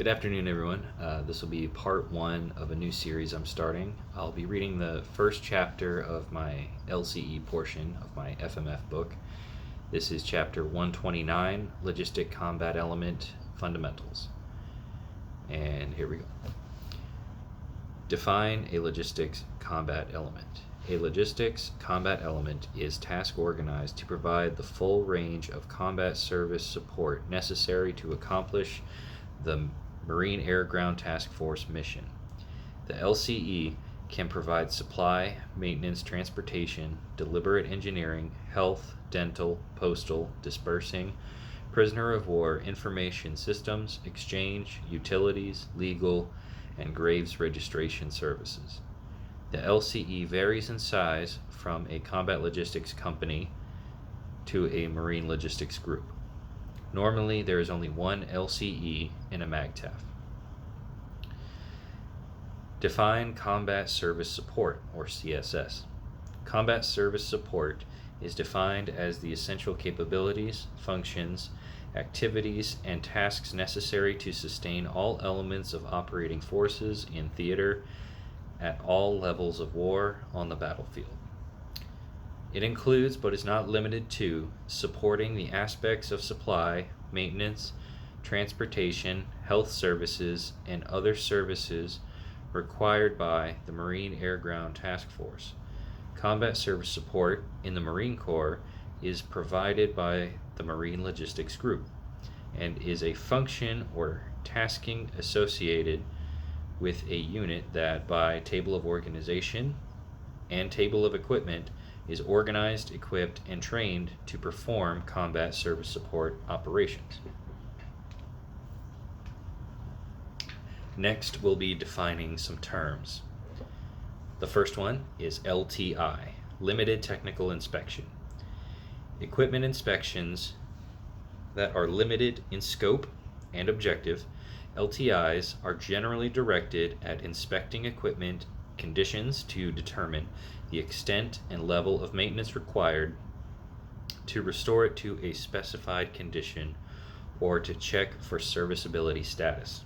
Good afternoon, everyone. This will be part one of a new series I'm starting. I'll be reading the first chapter of my LCE portion of my FMF book. This is chapter 129, Logistic Combat Element Fundamentals. And here we go. Define a logistics combat element. A logistics combat element is task organized to provide the full range of combat service support necessary to accomplish the Marine Air Ground Task Force mission. The LCE can provide supply, maintenance, transportation, deliberate engineering, health, dental, postal, dispersing, prisoner of war, information systems, exchange, utilities, legal, and graves registration services. The LCE varies in size from a combat logistics company to a marine logistics group. Normally, there is only one LCE in a MAGTF. Define Combat Service Support, or CSS. Combat Service Support is defined as the essential capabilities, functions, activities, and tasks necessary to sustain all elements of operating forces in theater at all levels of war on the battlefield. It includes, but is not limited to, supporting the aspects of supply, maintenance, transportation, health services, and other services required by the Marine Air Ground Task Force. Combat service support in the Marine Corps is provided by the Marine Logistics Group and is a function or tasking associated with a unit that, by table of organization and table of equipment, is organized, equipped, and trained to perform combat service support operations. Next, we'll be defining some terms. The first one is LTI, Limited Technical Inspection. Equipment inspections that are limited in scope and objective. LTIs are generally directed at inspecting equipment conditions to determine the extent and level of maintenance required to restore it to a specified condition or to check for serviceability status.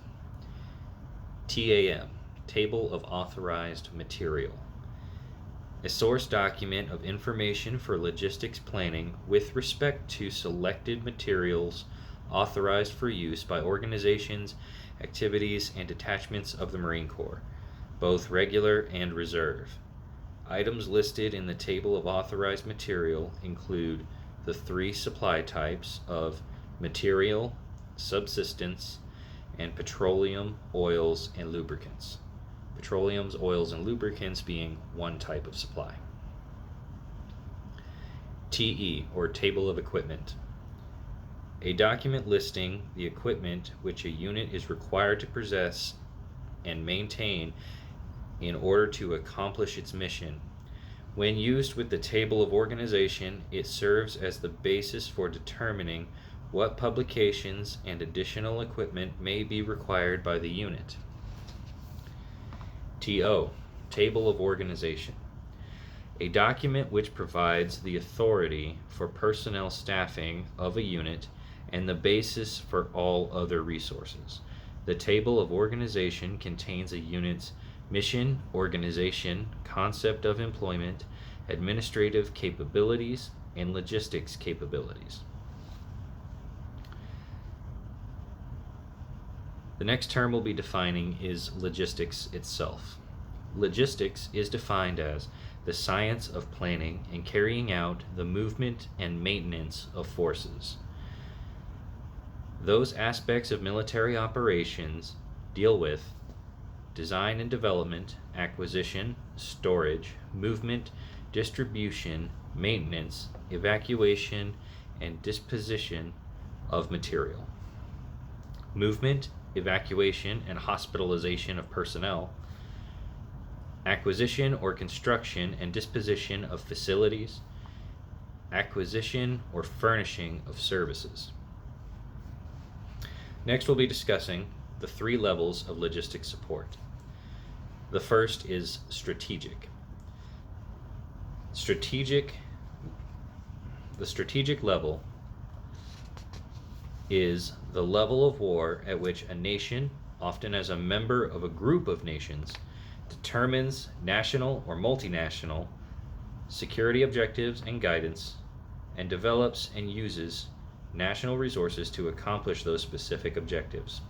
TAM, Table of Authorized Material. A source document of information for logistics planning with respect to selected materials authorized for use by organizations, activities, and detachments of the Marine Corps, both regular and reserve. Items listed in the table of authorized material include the three supply types of material, subsistence, and petroleum, oils, and lubricants. Petroleums, oils, and lubricants being one type of supply. TE, or Table of Equipment. A document listing the equipment which a unit is required to possess and maintain in order to accomplish its mission. When used with the table of organization, it serves as the basis for determining what publications and additional equipment may be required by the unit. TO, Table of Organization. A document which provides the authority for personnel staffing of a unit and the basis for all other resources. The table of organization contains a unit's mission, organization, concept of employment, administrative capabilities, and logistics capabilities. The next term we'll be defining is logistics itself. Logistics is defined as the science of planning and carrying out the movement and maintenance of forces. Those aspects of military operations deal with design and development, acquisition, storage, movement, distribution, maintenance, evacuation, and disposition of material. Movement, evacuation, and hospitalization of personnel. Acquisition or construction and disposition of facilities. Acquisition or furnishing of services. Next, we'll be discussing the three levels of logistics support. The first is strategic. The strategic level is the level of war at which a nation often as a member of a group of nations, determines national or multinational security objectives and guidance, and develops and uses national resources to accomplish those specific objectives.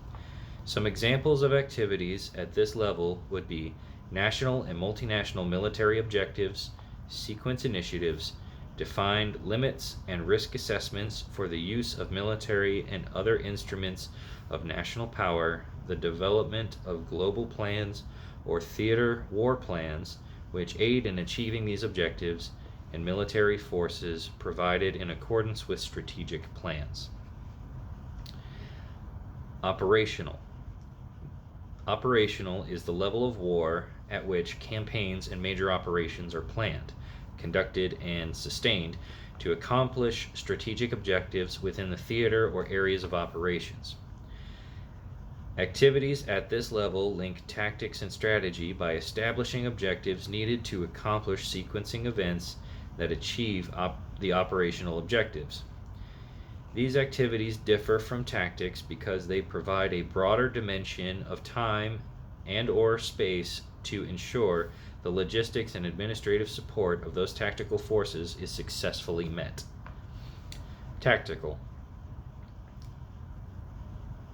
Some examples of activities at this level would be national and multinational military objectives, sequence initiatives, defined limits and risk assessments for the use of military and other instruments of national power, the development of global plans or theater war plans which aid in achieving these objectives, and military forces provided in accordance with strategic plans. Operational. Operational is the level of war at which campaigns and major operations are planned, conducted, and sustained to accomplish strategic objectives within the theater or areas of operations. Activities at this level link tactics and strategy by establishing objectives needed to accomplish sequencing events that achieve the operational objectives. These activities differ from tactics because they provide a broader dimension of time and/or space to ensure the logistics and administrative support of those tactical forces is successfully met. Tactical.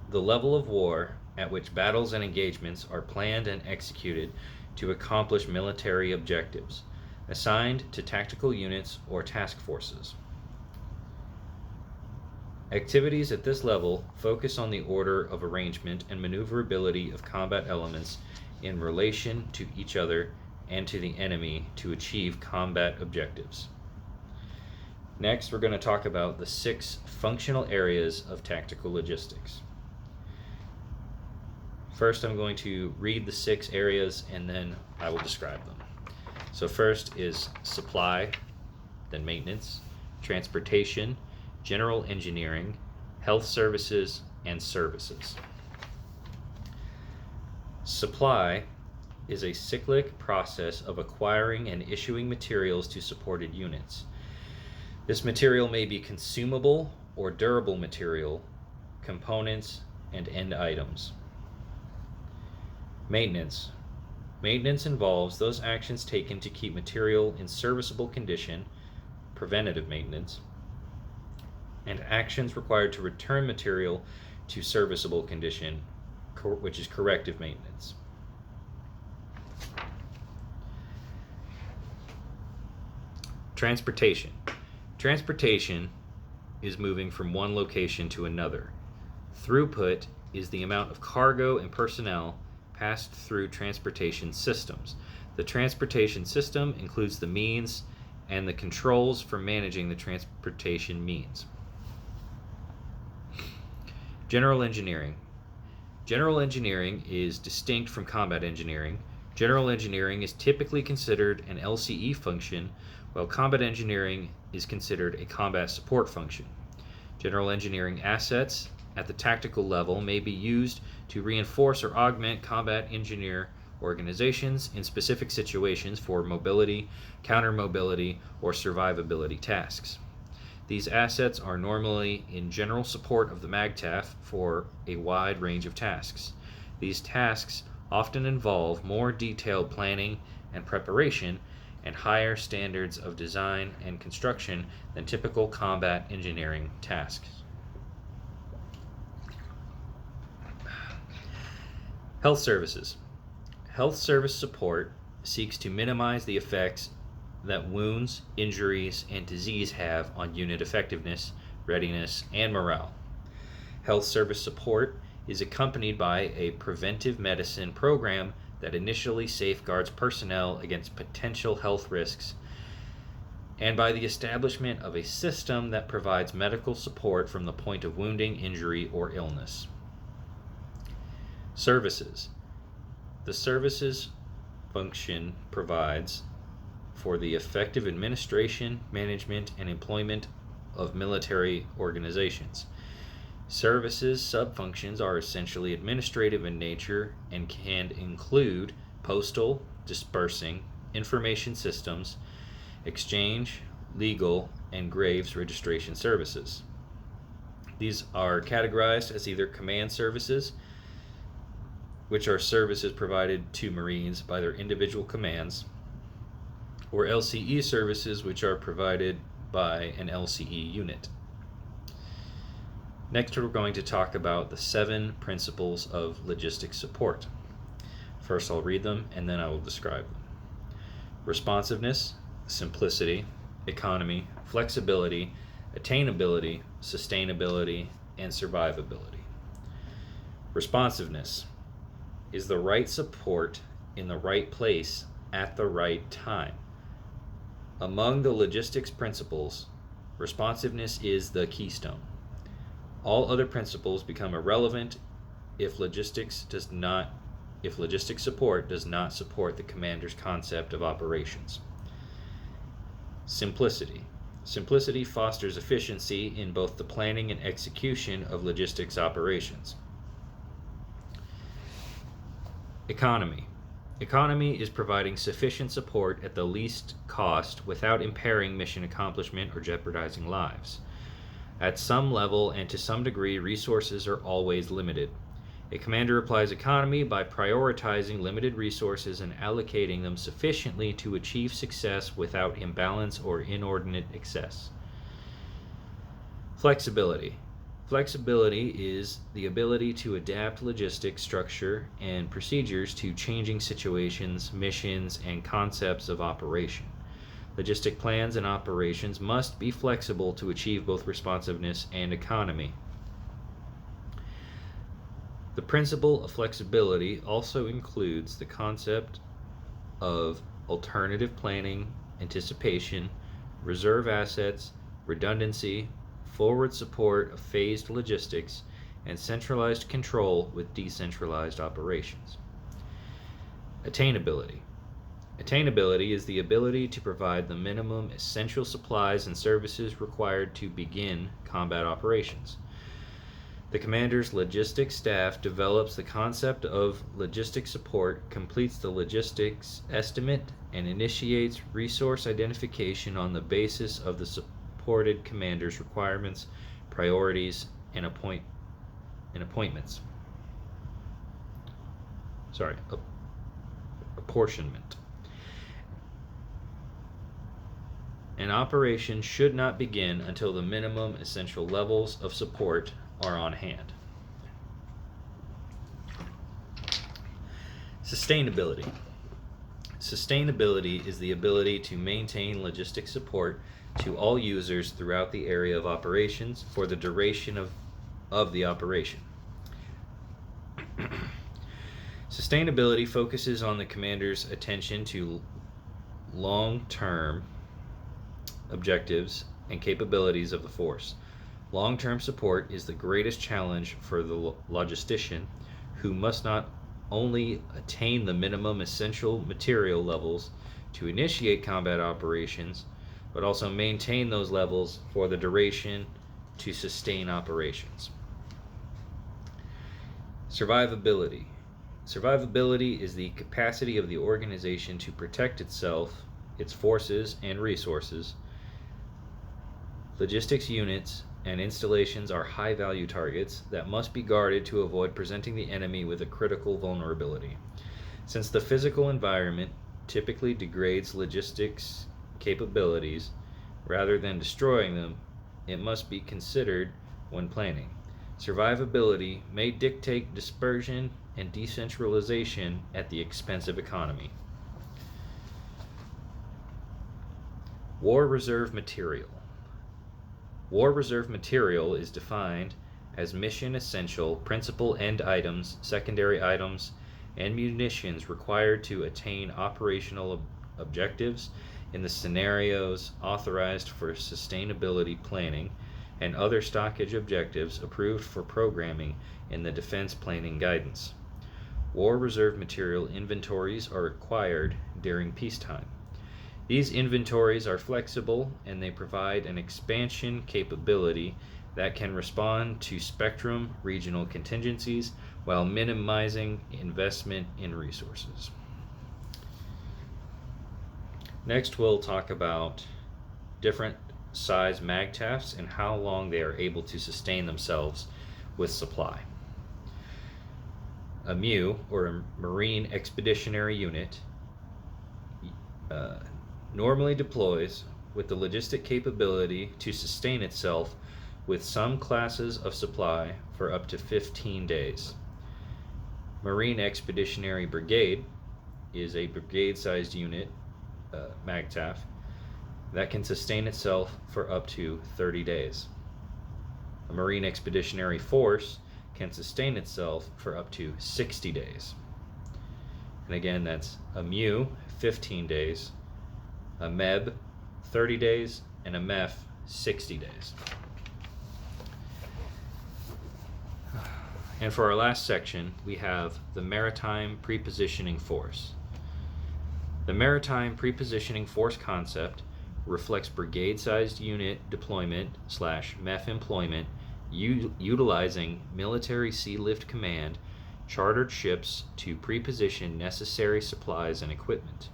The level of war at which battles and engagements are planned and executed to accomplish military objectives, assigned to tactical units or task forces. Activities at this level focus on the order of arrangement and maneuverability of combat elements in relation to each other and to the enemy to achieve combat objectives. Next, we're going to talk about the 6 functional areas of tactical logistics. First, I'm going to read the 6 areas and then I will describe them. So first is supply, then maintenance, transportation, general engineering, health services, and services. Supply is a cyclic process of acquiring and issuing materials to supported units. This material may be consumable or durable material, components, and end items. Maintenance. Maintenance involves those actions taken to keep material in serviceable condition, preventative maintenance, and actions required to return material to serviceable condition, which is corrective maintenance. Transportation. Transportation is moving from one location to another. Throughput is the amount of cargo and personnel passed through transportation systems. The transportation system includes the means and the controls for managing the transportation means. General engineering. General engineering is distinct from combat engineering. General engineering is typically considered an LCE function, while combat engineering is considered a combat support function. General engineering assets at the tactical level may be used to reinforce or augment combat engineer organizations in specific situations for mobility, counter-mobility, or survivability tasks. These assets are normally in general support of the MAGTF for a wide range of tasks. These tasks often involve more detailed planning and preparation and higher standards of design and construction than typical combat engineering tasks. Health services. Health service support seeks to minimize the effects that wounds, injuries, and disease have on unit effectiveness, readiness, and morale. Health service support is accompanied by a preventive medicine program that initially safeguards personnel against potential health risks, and by the establishment of a system that provides medical support from the point of wounding, injury, or illness. Services. The services function provides for the effective administration, management, and employment of military organizations. Services subfunctions are essentially administrative in nature and can include postal, dispersing, information systems, exchange, legal, and graves registration services. These are categorized as either command services, which are services provided to Marines by their individual commands, or LCE services, which are provided by an LCE unit. Next, we're going to talk about the 7 principles of logistics support. First, I'll read them and then I will describe them. Responsiveness, simplicity, economy, flexibility, attainability, sustainability, and survivability. Responsiveness is the right support in the right place at the right time. Among the logistics principles, responsiveness is the keystone. All other principles become irrelevant if logistics support does not support the commander's concept of operations. Simplicity. Simplicity fosters efficiency in both the planning and execution of logistics operations. Economy. Economy is providing sufficient support at the least cost without impairing mission accomplishment or jeopardizing lives. At some level and to some degree, resources are always limited. A commander applies economy by prioritizing limited resources and allocating them sufficiently to achieve success without imbalance or inordinate excess. Flexibility. Flexibility is the ability to adapt logistics structure and procedures to changing situations, missions, and concepts of operation. Logistic plans and operations must be flexible to achieve both responsiveness and economy. The principle of flexibility also includes the concept of alternative planning, anticipation, reserve assets, redundancy, forward support of phased logistics, and centralized control with decentralized operations. Attainability. Attainability is the ability to provide the minimum essential supplies and services required to begin combat operations. The commander's logistics staff develops the concept of logistics support, completes the logistics estimate, and initiates resource identification on the basis of the supported commander's requirements, priorities, and appointments. Apportionment. An operation should not begin until the minimum essential levels of support are on hand. Sustainability. Sustainability is the ability to maintain logistics support to all users throughout the area of operations for the duration of the operation. Sustainability focuses on the commander's attention to long-term objectives and capabilities of the force. Long-term support is the greatest challenge for the logistician, who must not only attain the minimum essential material levels to initiate combat operations, but also maintain those levels for the duration to sustain operations. Survivability. Survivability is the capacity of the organization to protect itself, its forces, and resources. Logistics units and installations are high-value targets that must be guarded to avoid presenting the enemy with a critical vulnerability. Since the physical environment typically degrades logistics capabilities rather than destroying them, it must be considered when planning. Survivability may dictate dispersion and decentralization at the expense of economy. War reserve material. War reserve material is defined as mission essential principal end items, secondary items, and munitions required to attain operational objectives in the scenarios authorized for sustainability planning and other stockage objectives approved for programming in the defense planning guidance. War reserve material inventories are required during peacetime. These inventories are flexible and they provide an expansion capability that can respond to spectrum regional contingencies while minimizing investment in resources. Next, we'll talk about different size MAGTFs and how long they are able to sustain themselves with supply. A MU, or a Marine Expeditionary Unit, normally deploys with the logistic capability to sustain itself with some classes of supply for up to 15 days. Marine Expeditionary Brigade is a brigade-sized unit, MAGTF, that can sustain itself for up to 30 days. A Marine Expeditionary Force can sustain itself for up to 60 days. And again, that's a MU, 15 days, a MEB, 30 days, and a MEF, 60 days. And for our last section, we have the Maritime Prepositioning Force. The Maritime Prepositioning Force concept reflects brigade-sized unit deployment / MEF employment utilizing military sea lift command chartered ships to preposition necessary supplies and equipment.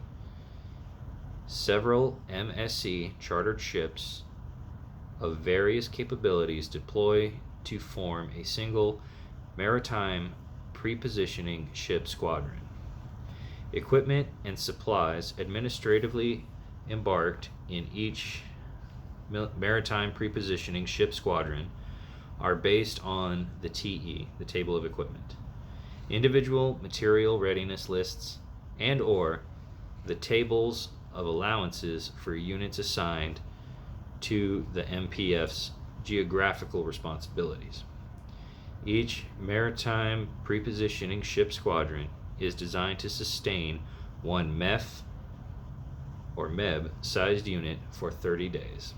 Several MSC chartered ships of various capabilities deploy to form a single maritime prepositioning ship squadron. Equipment and supplies administratively embarked in each maritime prepositioning ship squadron are based on the TE, the Table of Equipment, individual material readiness lists, and or the tables of allowances for units assigned to the MPF's geographical responsibilities. Each maritime prepositioning ship squadron is designed to sustain one MEF or MEB sized unit for 30 days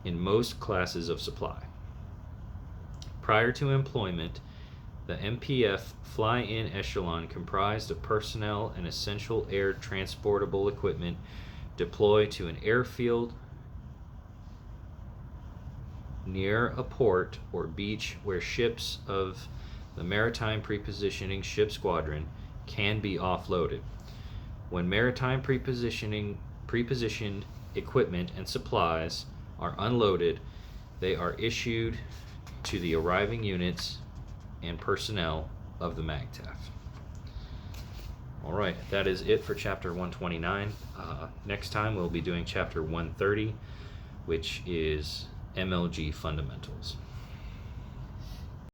in most classes of supply. Prior to employment, the MPF fly-in echelon comprised of personnel and essential air transportable equipment deploy to an airfield near a port or beach where ships of the Maritime Prepositioning Ship Squadron can be offloaded. When maritime prepositioned equipment and supplies are unloaded, they are issued to the arriving units and personnel of the MAGTF. All right, that is it for Chapter 129. Next time we'll be doing Chapter 130, which is MLG Fundamentals.